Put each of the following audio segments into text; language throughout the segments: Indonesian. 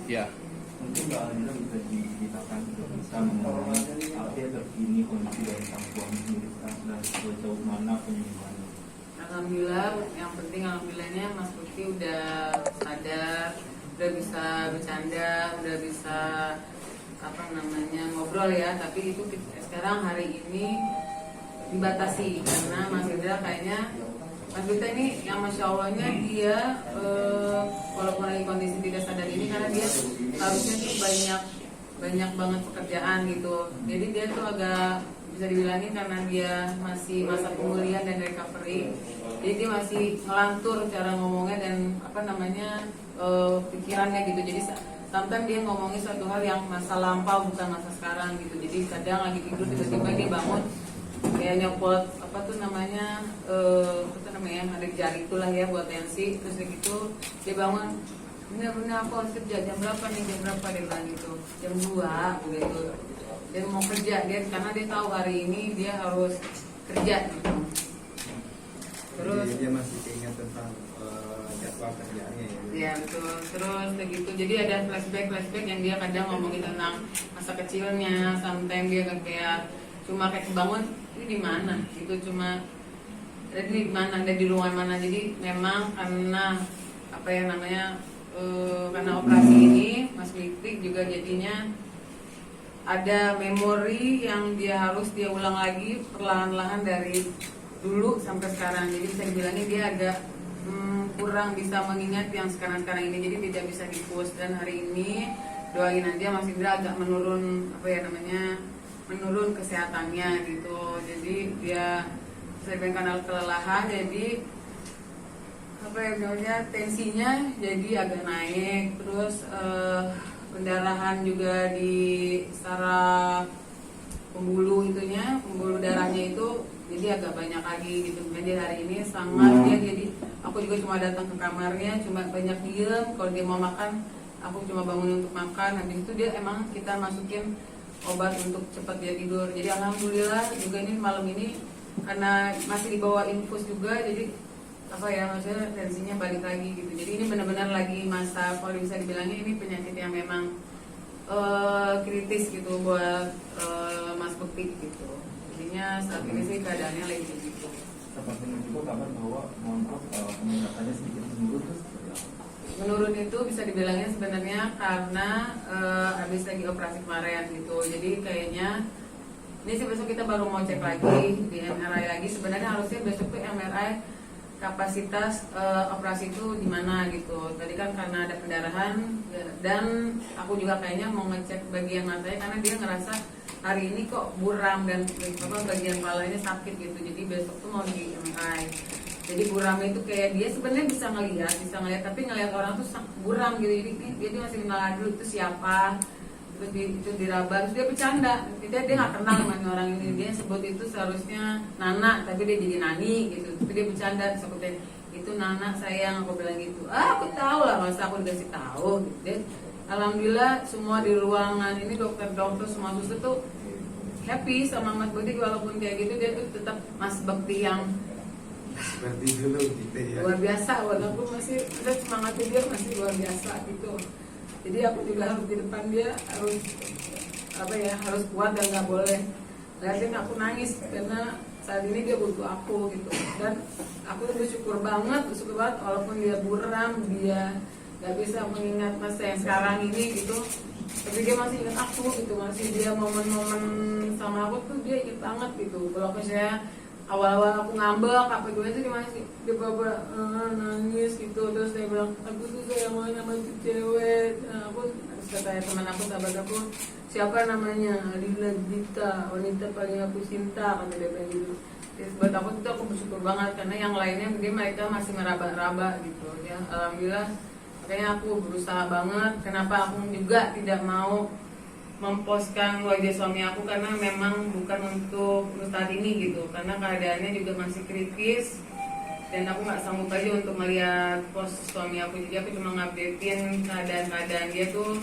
Ya. Mungkin Mbak Adila bisa diceritakan kita mengenai update terkini kondisi dari sang suami sendiri sekarang dan sejauh mana penyembuhannya. Alhamdulillah, yang penting alhamdulillahnya Mas Bukti udah sadar, udah bisa bercanda, udah bisa ngobrol ya. Tapi itu sekarang hari ini dibatasi karena Mas Indra kayaknya Mas Bukti ini yang masya Allahnya dia walaupun lagi kondisi tidak sadar ini karena dia harusnya tuh banyak banget pekerjaan gitu. Jadi dia tuh agak bisa dibilangin karena dia masih masa pemulihan dan recovery, jadi dia masih ngelantur cara ngomongnya dan pikirannya gitu. Jadi sometimes dia ngomongin suatu hal yang masa lampau bukan masa sekarang gitu. Jadi kadang lagi tidur tiba-tiba dia bangun kayak nyopot ada jari itulah ya buat tensi, terus gitu dia bangun, bener-bener aku harus kerja jam berapa dia bilang gitu, jam 2 begitu. Dia mau kerja karena dia tahu hari ini dia harus kerja gitu. Terus dia masih ingat tentang jadwal kerjaannya ya. Iya betul. Terus begitu. Jadi ada flashback yang dia kadang ngomongin tentang masa kecilnya. Sometimes dia kayak cuma kayak kebangun ini di mana? Itu cuma ada di mana? Ada di ruangan mana? Jadi memang karena karena operasi ini Mas Fikri juga jadinya ada memori yang dia ulang lagi perlahan-lahan dari dulu sampai sekarang. Jadi bisa dibilangnya dia agak kurang bisa mengingat yang sekarang-sekarang ini, jadi tidak bisa di-push. Dan hari ini doain aja Mas Indra agak menurun menurun kesehatannya gitu. Jadi dia sering kanal kelelahan, jadi tensinya jadi agak naik, terus pendarahan juga di saraf pembuluh darahnya itu jadi agak banyak lagi gitu. Jadi hari ini sangat dia jadi aku juga cuma datang ke kamarnya cuma banyak diem. Kalau dia mau makan aku cuma bangun untuk makan. Habis itu dia emang kita masukin obat untuk cepat dia tidur. Jadi alhamdulillah juga ini malam ini karena masih dibawa infus juga, jadi maksudnya tensinya balik lagi gitu. Jadi ini benar-benar lagi masa, kalau bisa dibilangnya ini penyakit yang memang kritis gitu buat Mas Bekti gitu. Jadinya saat ini sih keadaannya lagi begitu. Seperti juga kabar bahwa peningkatannya sedikit menurun terus. Menurun itu bisa dibilangnya sebenarnya karena habis lagi operasi kemarin gitu. Jadi kayaknya ini sih besok kita baru mau cek lagi di MRI lagi. Sebenarnya harusnya besok tuh MRI kapasitas operasi itu di mana gitu. Tadi kan karena ada pendarahan dan aku juga kayaknya mau ngecek bagian matanya karena dia ngerasa hari ini kok buram dan bagian kepalanya sakit gitu. Jadi besok tuh mau di MRI. Jadi buram itu kayak dia sebenarnya bisa ngelihat tapi ngelihat orang tuh buram gitu. Jadi dia masih kenal dulu itu siapa. Terus itu diraba, terus dia bercanda. Dia nggak kenal sama orang ini, dia sebut itu seharusnya Nana, tapi dia jadi Nani gitu. Tapi dia bercanda, sebutin itu Nana sayang, aku bilang gitu. Aku tahu lah, masa aku dikasih tahu. Gitu. Alhamdulillah semua di ruangan ini dokter semua suster tuh happy sama Mas Bekti, walaupun kayak gitu dia tuh tetap Mas Bekti yang seperti dulu gitu ya. Luar biasa, walaupun masih ada semangatnya dia masih luar biasa gitu. Jadi aku juga harus di depan dia harus kuat dan nggak boleh lihatin aku nangis karena saat ini dia butuh aku gitu. Dan aku bersyukur banget walaupun dia buram, dia nggak bisa mengingat masa yang sekarang ini gitu, tapi dia masih ingat aku gitu, masih dia momen-momen sama aku tuh dia ingat banget gitu. Kalau saya awal-awal aku ngambek apa gue itu dia bawa nangis gitu. Terus saya bilang aku tuh sayang banget sama itu cewek. Aku kata teman aku, sahabat aku, siapa namanya, Adila Dita, wanita paling aku cinta, kata dia bilang gitu. Terus buat aku tuh aku bersyukur banget karena yang lainnya mereka masih meraba-raba gitu ya. Alhamdulillah, makanya aku berusaha banget. Kenapa aku juga tidak mau memposkan wajah suami aku karena memang bukan untuk saat ini gitu, karena keadaannya juga masih kritis dan aku nggak sanggup aja untuk melihat pos suami aku. Jadi aku cuma ngupdatein keadaan dia tuh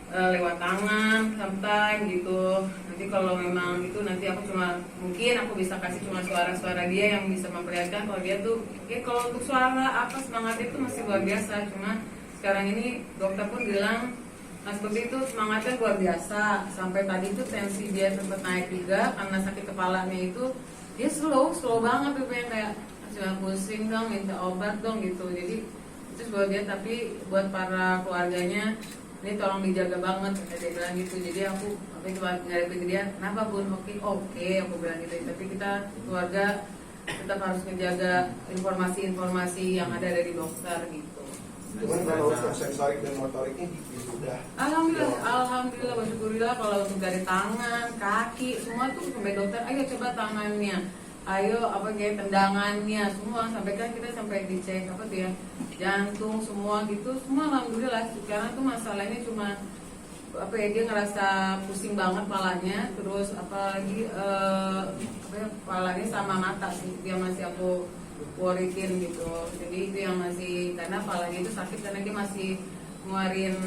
lewat tangan sampai gitu. Nanti kalau memang itu nanti aku mungkin aku bisa kasih cuma suara-suara dia yang bisa memperlihatkan kalau dia tuh kalau untuk suara semangatnya itu masih luar biasa. Cuma sekarang ini dokter pun bilang Mas Bukti itu semangatnya luar biasa. Sampai tadi itu tensi dia sempat naik juga karena sakit kepalanya itu dia slow banget tuh, pengen kayak cuma pusing dong, minta obat dong gitu. Jadi itu buat dia, tapi buat para keluarganya ini tolong dijaga banget, dia bilang gitu. Jadi aku cuma ngarepin ke dia, kenapa Bun? Oke, aku bilang gitu. Tapi kita keluarga tetap harus menjaga informasi-informasi yang ada dari dokter gitu. Cuman kalau untuk sensorik dan motoriknya sudah. Alhamdulillah, bersyukurillah. Kalau untuk dari tangan, kaki, semua tuh sampai dokter, ayo coba tangannya, ayo apa kayak tendangannya, semua sampai kan kita sampai dicek apa tuh ya, jantung semua gitu, semua alhamdulillah. Sekarang tuh masalahnya cuma apa ya, dia ngerasa pusing banget palanya, terus apalagi apa ya, palanya sama mata sih dia masih aku worryin gitu. Jadi itu yang masih, karena palanya itu sakit karena dia masih ngeluarin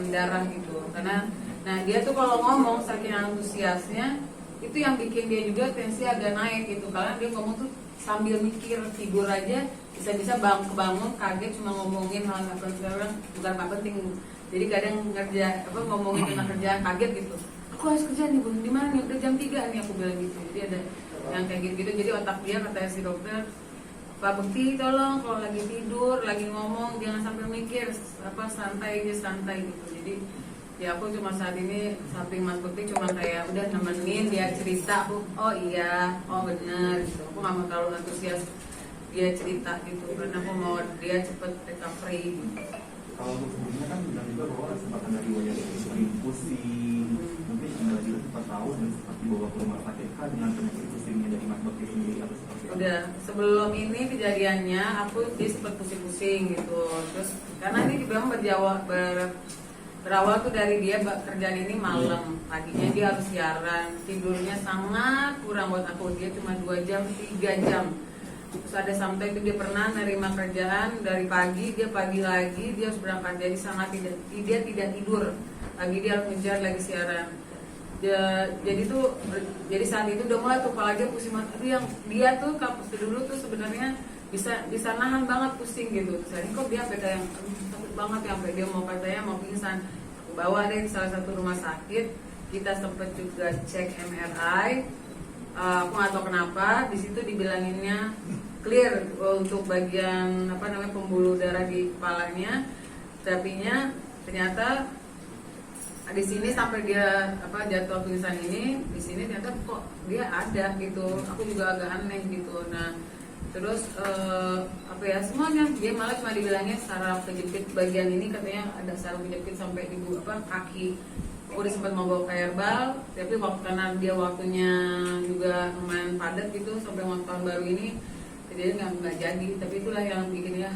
darah gitu. Karena nah dia tuh kalau ngomong saking antusiasnya itu yang bikin dia juga tensi agak naik gitu, karena dia ngomong tuh sambil mikir, tidur aja bisa-bisa kebangun kaget cuma ngomongin hal nggak penting, bukan nggak penting. Jadi kadang ngomongin tentang kerjaan kaget gitu, aku harus kerja nih Bun, di mana nih, udah jam 3 nih, aku bilang gitu. Jadi ada yang kayak gitu, jadi otak dia, kata si dokter, Pak Bukti tolong kalau lagi tidur, lagi ngomong jangan sampai mikir, santai gitu. Jadi ya aku cuma saat ini samping Mas Bukti cuma kayak udah nemenin dia cerita, aku oh iya, oh bener gitu. Aku nggak mau terlalu antusias dia cerita gitu, karena aku mau dia cepet recovery gitu. Kalau untuk sebelumnya kan bilang juga bahwa sempat ada riwayat sering pusing, mungkin anda juga sempat tahu dan sempat dibawa ke rumah sakit dengan penyakit pusingnya dari Mas Bukti sendiri atau seperti apa? Udah sebelum ini kejadiannya aku dia sempat pusing-pusing gitu, terus karena ini dibilang berawal tuh dari dia kerjaan ini malam, paginya dia harus siaran, tidurnya sangat kurang buat aku, dia cuma 2 jam 3 jam. Terus ada sampai itu dia pernah nerima kerjaan dari pagi, dia pagi lagi dia harus berangkat, jadi sangat dia tidak tidur lagi, dia harus ngejar lagi siaran. Jadi saat itu udah mulai tuh kepala dia pusing banget. Itu yang dia tuh dulu tuh sebenarnya bisa nahan banget pusing gitu. Terus ini kok dia sampai kayak sakit banget ya, sampai dia mau katanya mau pingsan. Aku bawa deh ke salah satu rumah sakit, kita sempet juga cek MRI. Aku nggak tahu kenapa di situ dibilanginnya clear untuk bagian pembuluh darah di kepalanya, tapinya ternyata di sini sampai dia jatuh pingsan ini, di sini ternyata kok dia ada gitu. Aku juga agak aneh gitu. Nah terus semuanya dia malah cuma dibilangnya saraf kejepit bagian ini, katanya ada saraf kejepit sampai di kaki. Aku udah sempat mau bawa ke herbal, tapi karena dia waktunya juga lumayan padat gitu sampai mau tahun baru ini, jadi nggak jadi. Tapi itulah yang bikin ya,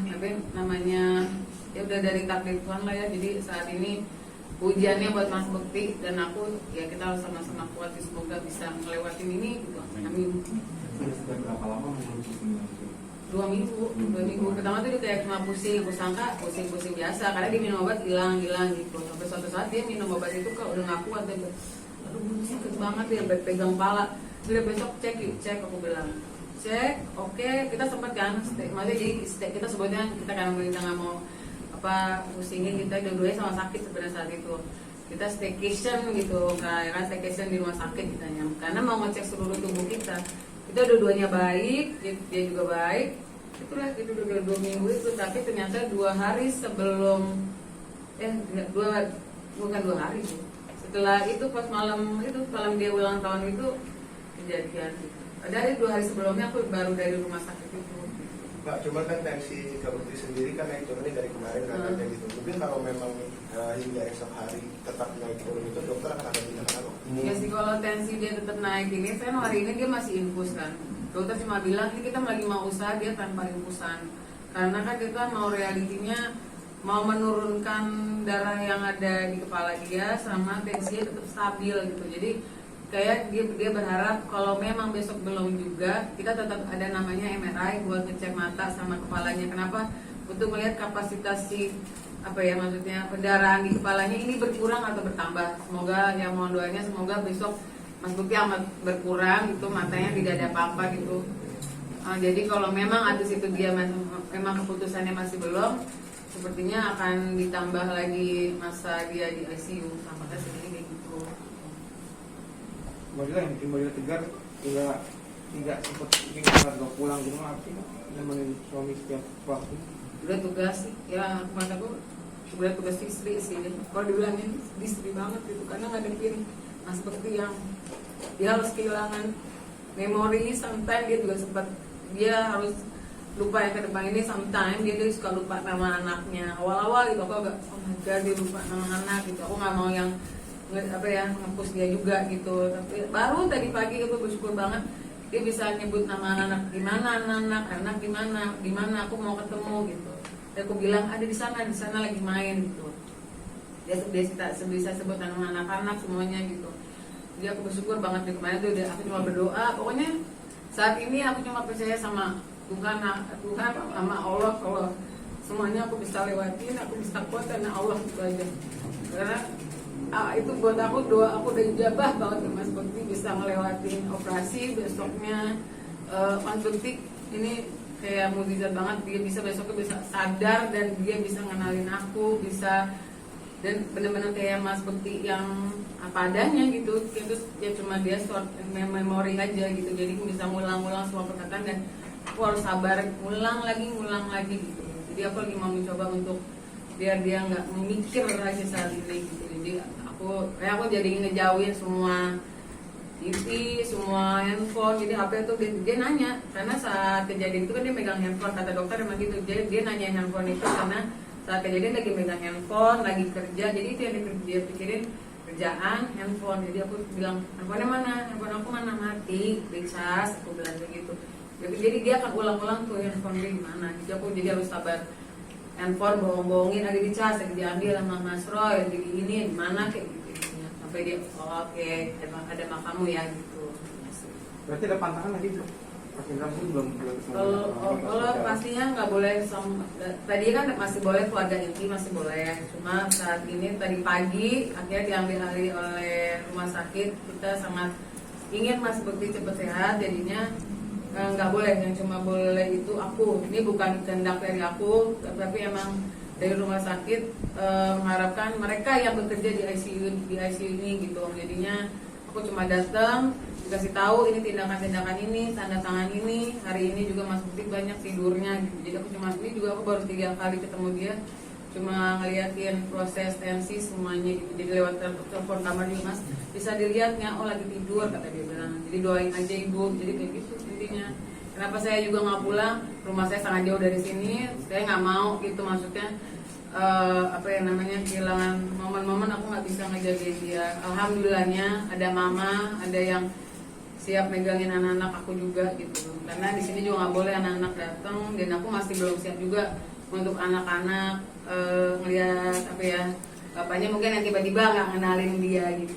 namanya ya udah dari takdir Tuhan lah ya. Jadi saat ini ujiannya buat Mas Bukti dan aku, ya kita harus sama-sama kuat, semoga bisa ngelewatin ini gitu. Amin. Sudah berapa lama menurut pusingnya? 2 minggu. Pertama tuh dia kayak cuma pusing, aku sangka pusing biasa karena dia minum obat hilang gitu. Sampai suatu saat dia minum obat itu kok udah nggak kuat, dia aduh sakit banget, dia pegang kepala. Udah besok cek aku bilang cek, oke. Kita sempat kan maksudnya jadi kita sebutnya kita kan nggak mau pusingin, kita dua-duanya sama sakit sebenarnya saat itu. Kita staycation gitu, karena staycation di rumah sakit kitanya, karena mau ngecek seluruh tubuh kita. Itu dua-duanya baik, dia juga baik. Itulah itu udah 2 minggu itu, tapi ternyata 2 hari sebelum bukan 2 hari sih. Setelah itu pas malam dia ulang tahun itu kejadian. Dari 2 hari sebelumnya aku baru dari rumah sakit itu. Mbak, cuma kan tensi Kak Bukti sendiri kan naik turunnya dari kemarin katanya gitu. Mungkin kalau memang hingga esok hari tetap naik turun itu dokter akan ada tindakan apa? Ya sih, kalau tensi dia tetap naik ini, kan hari ini dia masih infus kan. Dokter cuma bilang ini kita lagi mau usaha dia tanpa infusan. Karena kan kita mau realitinya mau menurunkan darah yang ada di kepala dia sama tensinya tetap stabil gitu. Jadi kayak dia berharap kalau memang besok belum juga, kita tetap ada namanya MRI buat ngecek mata sama kepalanya. Kenapa? Untuk melihat kapasitas maksudnya pendarahan di kepalanya ini berkurang atau bertambah. Semoga yang mohon doanya semoga besok Mas Bukti amat berkurang gitu, matanya tidak ada apa-apa gitu. Jadi kalau memang habis itu dia memang keputusannya masih belum, sepertinya akan ditambah lagi masa dia di ICU, tampaknya sedikit kayak gitu. Mbak yang bikin Mbak tegar tidak sempat ingin keluar pulang ke rumah sih, nemenin suami setiap waktu. Udah tugas sih, ya kemana gue udah tugas istri sih. Kalau dibilangin istri banget gitu, karena ngadepin seperti yang dia harus kehilangan memori, sometimes dia juga sempat dia harus lupa yang ke depan ini, sometimes dia suka lupa nama anaknya. Awal-awal gitu aku agak oh my god dia lupa nama anak gitu, aku nggak mau yang ngapus dia juga gitu. Tapi baru tadi pagi aku bersyukur banget dia bisa nyebut nama anak, gimana anak gimana aku mau ketemu gitu. Dan aku bilang ada di sana lagi main gitu. Dia bisa sebut nama anak-anak semuanya gitu. Jadi aku bersyukur banget di kemarin tuh aku cuma berdoa. Pokoknya saat ini aku cuma percaya sama Tuhan sama Allah, kalau semuanya aku bisa lewatin, aku bisa kuat karena Allah itu aja. Karena itu buat aku doa aku udah ijabah banget ya Mas Bekti bisa ngelewatin operasi besoknya. Mas Bekti ini kayak mukjizat banget, dia bisa besoknya bisa sadar dan dia bisa ngenalin aku, bisa dan benar-benar kayak Mas Bekti yang apa adanya gitu. Terus ya cuma dia short memory aja gitu, jadi bisa ngulang-ngulang semua perkataan dan aku harus sabar ngulang lagi gitu. Jadi aku lagi mau mencoba untuk biar dia nggak memikir lagi saat ini gitu. Jadi aku jadi ngejauhin semua TV, semua handphone. Jadi HP itu dia nanya, karena saat kejadian itu kan dia megang handphone, kata dokter emang gitu. Dia nanya handphone itu karena saat kejadian lagi megang handphone, lagi kerja. Jadi itu yang dia pikirin kerjaan, handphone. Jadi aku bilang handphone mana? Handphone aku mana mati, dicas. Aku bilang begitu. Jadi dia akan ulang-ulang tuh handphone dia gimana. Jadi aku harus sabar. Handphone bohong-bohongin lagi dicas, lagi diambil sama Mas Roy, lagi ini gimana kayak gitu. Sampai dia oke, ada makamu ya gitu. Berarti ada pantangan lagi belum? Kalau pastinya nggak boleh tadi kan masih boleh keluarga inti masih boleh. Cuma saat ini tadi pagi akhirnya diambil alih oleh rumah sakit. Kita sangat ingin Mas Bekti cepat sehat, jadinya nggak boleh, yang cuma boleh itu aku. Ini bukan kehendak dari aku, tapi emang dari rumah sakit mengharapkan mereka yang bekerja di ICU ini gitu. Jadinya aku cuma datang dikasih tahu ini tindakan-tindakan ini, tanda tangan ini. Hari ini juga Mas Bekti banyak tidurnya gitu. Jadi aku cuma ini juga aku baru 3 kali ketemu dia, cuma ngeliatin proses tensi semuanya gitu. Jadi lewat telepon kamar juga Mas bisa dilihatnya, oh lagi tidur kata dia bilang. Jadi doain aja ibu. Jadi kayak gitu intinya. Kenapa saya juga nggak pulang? Rumah saya sangat jauh dari sini. Saya nggak mau gitu, maksudnya kehilangan momen-momen aku nggak bisa ngejagain dia. Alhamdulillahnya ada mama, ada yang siap megangin anak-anak aku juga gitu. Karena di sini juga nggak boleh anak-anak datang dan aku masih belum siap juga untuk anak-anak ngelihat bapaknya mungkin yang tiba-tiba nggak ngenalin dia gitu.